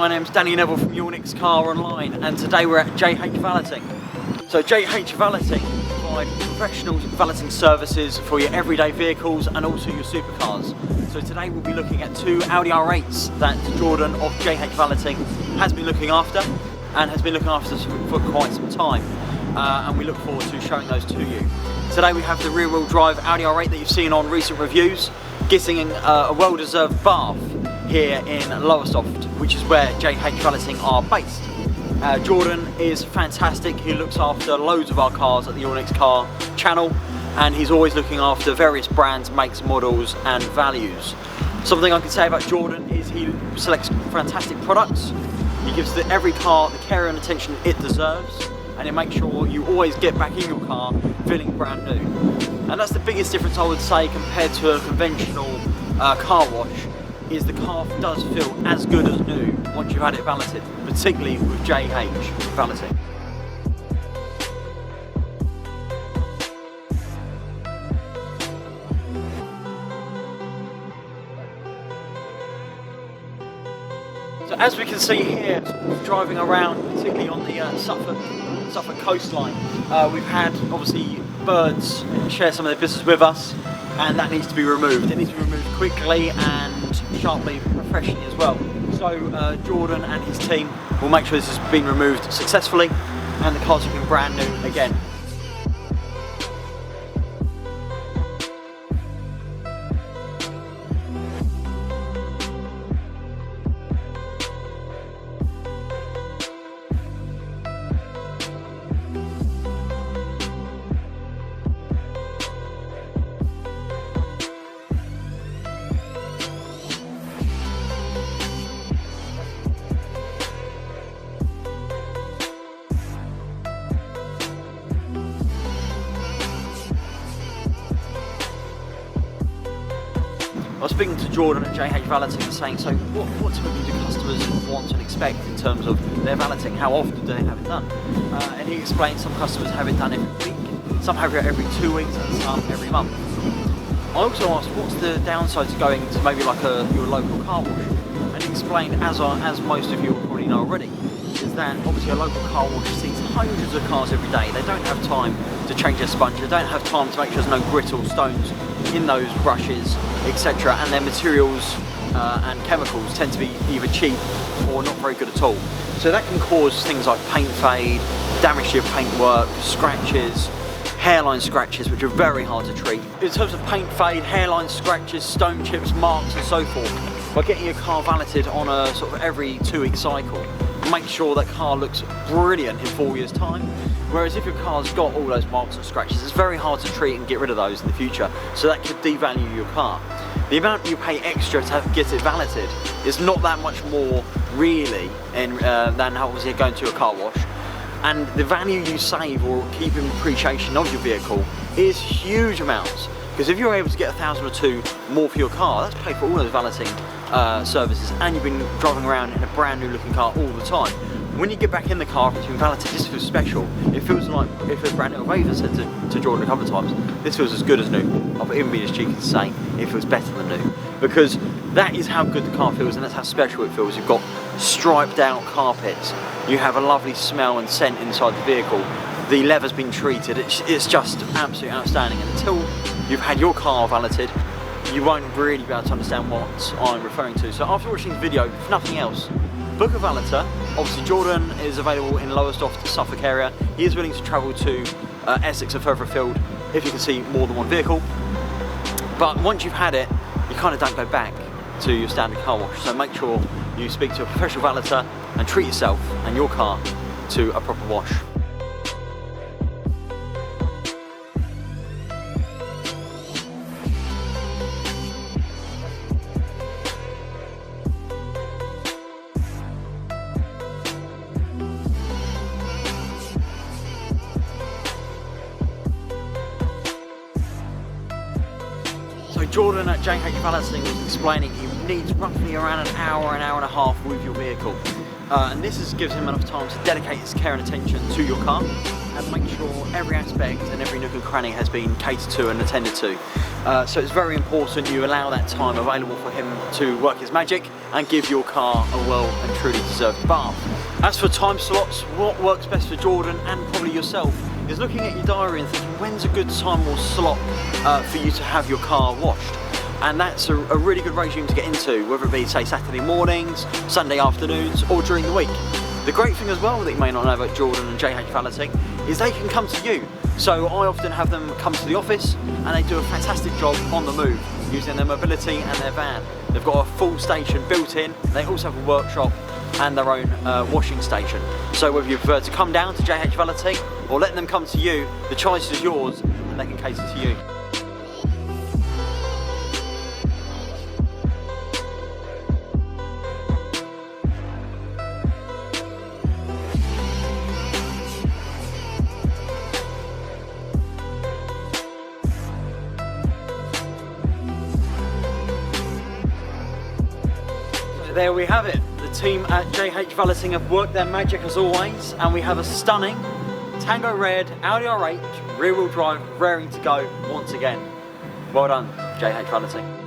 my name's Danny Neville from Yournext Car Online, and today we're at JH Valeting. So JH Valeting provide professional valeting services for your everyday vehicles and also your supercars. So today we'll be looking at two Audi R8s that Jordan of JH Valeting has been looking after and has been looking after for quite some time. And we look forward to showing those to you. Today we have the rear-wheel drive Audi R8 that you've seen on recent reviews, getting a well-deserved bath here in Lowestoft, which is where JH Valeting are based. Jordan is fantastic. He looks after loads of our cars at the Yournext Car channel, and he's always looking after various brands, makes, models and values. Something I can say about Jordan is he selects fantastic products. He gives every car the care and attention it deserves, and he makes sure you always get back in your car feeling brand new. And that's the biggest difference, I would say, compared to a conventional car wash, is the car does feel as good as new once you've had it valeted, particularly with JH Valeting. So as we can see here, driving around, particularly on the Suffolk coastline, we've had obviously birds share some of their business with us, and that needs to be removed. It needs to be removed quickly and sharply, professionally as well. So Jordan and his team will make sure this has been removed successfully and the car's looking brand new again. I was speaking to Jordan at JH Valeting and saying, so what typically do customers want and expect in terms of their valeting? How often do they have it done? And he explained some customers have it done every week, some have it every 2 weeks, and some every month. I also asked, what's the downside to going to maybe like your local car wash? And he explained, as most of you will probably know already, is that obviously a local car wash sees hundreds of cars every day. They don't have time to change their sponge, they don't have time to make sure there's no grit or stones in those brushes, etc. And their materials and chemicals tend to be either cheap or not very good at all. So that can cause things like paint fade, damage to your paintwork, scratches, hairline scratches, which are very hard to treat. In terms of paint fade, hairline scratches, stone chips, marks and so forth, by getting your car valeted on a sort of every 2 week cycle, make sure that car looks brilliant in 4 years time. Whereas if your car's got all those marks and scratches, it's very hard to treat and get rid of those in the future, so that could devalue your car. The amount you pay extra to get it valeted is not that much more really than obviously going to a car wash, and the value you save or keep in appreciation of your vehicle is huge amounts, because if you're able to get 1,000 or 2 more for your car, that's paid for all those valeting services, and you've been driving around in a brand new looking car all the time. When you get back in the car after it's been valeted, this feels special. It feels like if it's brand new. I've even said to Jordan a couple of times, this feels as good as new. I've even been as cheeky to say it feels better than new, because that is how good the car feels, and that's how special it feels. You've got striped out carpets, you have a lovely smell and scent inside the vehicle, the leather's been treated, it's just absolutely outstanding. And until you've had your car valeted, you won't really be able to understand what I'm referring to. So after watching this video, if nothing else, book a valeter. Obviously Jordan is available in Lowestoft, Suffolk area. He is willing to travel to Essex and further afield if you can see more than one vehicle. But once you've had it, you kind of don't go back to your standard car wash. So make sure you speak to a professional valeter and treat yourself and your car to a proper wash. So Jordan at JH Valeting was explaining he needs roughly around an hour and a half with your vehicle. and this gives him enough time to dedicate his care and attention to your car and make sure every aspect and every nook and cranny has been catered to and attended to. So it's very important you allow that time available for him to work his magic and give your car a well and truly deserved bath. As for time slots, what works best for Jordan and probably yourself is looking at your diary and thinking when's a good time or slot for you to have your car washed. And that's a really good regime to get into, whether it be say Saturday mornings, Sunday afternoons or during the week. The great thing as well that you may not know about Jordan and JH Valeting is they can come to you. So I often have them come to the office and they do a fantastic job on the move using their mobility and their van. They've got a full station built in, they also have a workshop and their own washing station. So whether you prefer to come down to JH Valeting or let them come to you, the choice is yours and they can cater to you. There we have it. The team at JH Valeting have worked their magic as always, and we have a stunning Tango Red Audi R8 rear-wheel drive raring to go once again. Well done, JH Valeting.